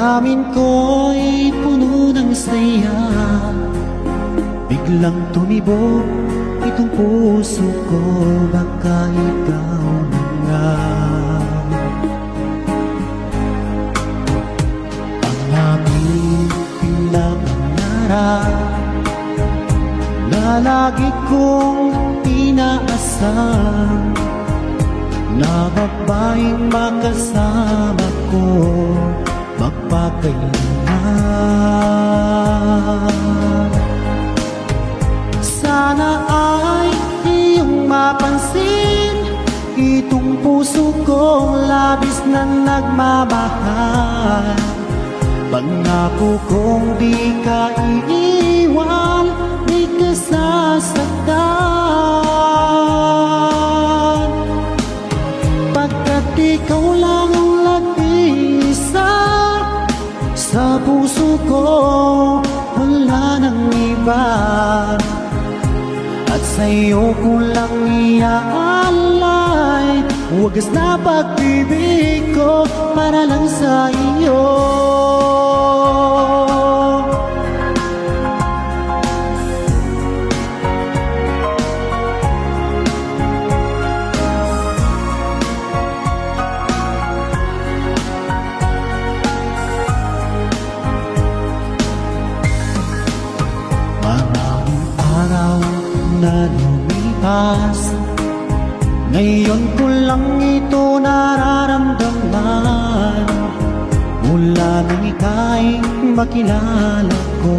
Damdamin ko'y puno ng saya, biglang tumibok itong puso ko. Baka ikaw na nga ang aking pinapangarap na lagi kong inaasam, na babaeng makasama ko magpakailanman. Sana ay iyong mapansin itong puso kong labis na nagmamahal. Pangako kong di ka iiwan, di ka sasaktan, pagkat ikaw lang ang nag-iisa sa puso ko, wala nang iba. At sa'yo ko lang iaalay wagas na pag-ibig ko para lang sa iyo. Maraming araw na lumipas, ngayon ko lang ito nararamdaman. Mula nang ika'y makilala ko,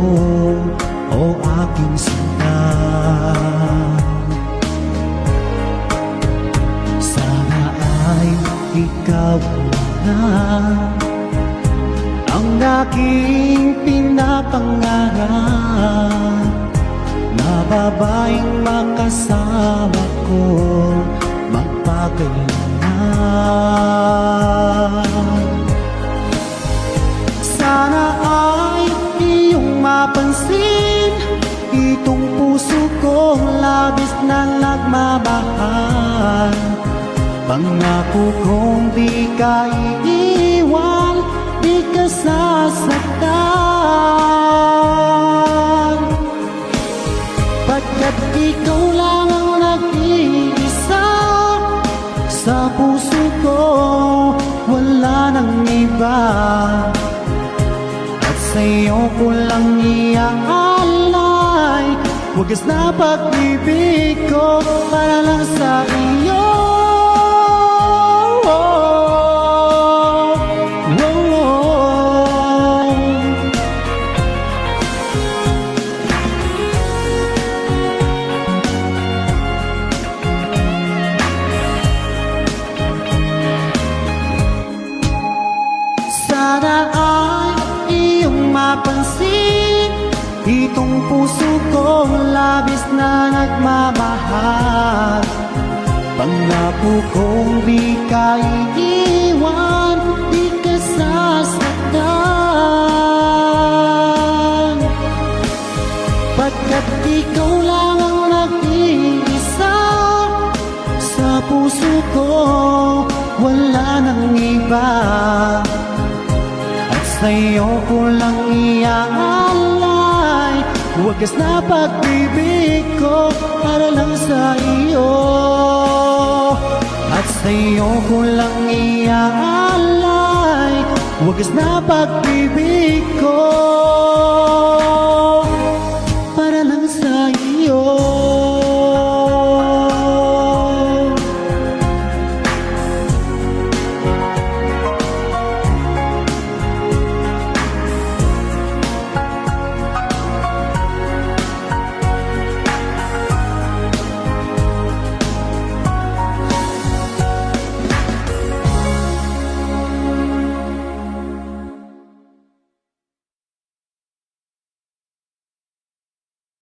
o aking sinta, sana ay ikaw na ang aking pinapangarap, na babaeng makasama ko magpakailanman. Sana ay iyong mapansin itong puso kong labis na nagmamahal. Pangako kong di ka iiwan, di ka sasaktan, pagkat ikaw lang ang nag-iisa sa puso ko, wala nang iba. At sa'yo ko lang iaalay wagas na pag-ibig ko para lang sa iyo. Sana ay iyong mapansin itong puso kong labis na nagmamahal. Pangako kong di ka iiwan, di ka sasaktan, pagkat ikaw lang ang nag-iisa sa puso ko, wala nang iba. Sa'yo ko lang iaalay wagas na pag-ibig ko para lang sa iyo. At sa'yo ko lang iaalay wagas na pag-ibig ko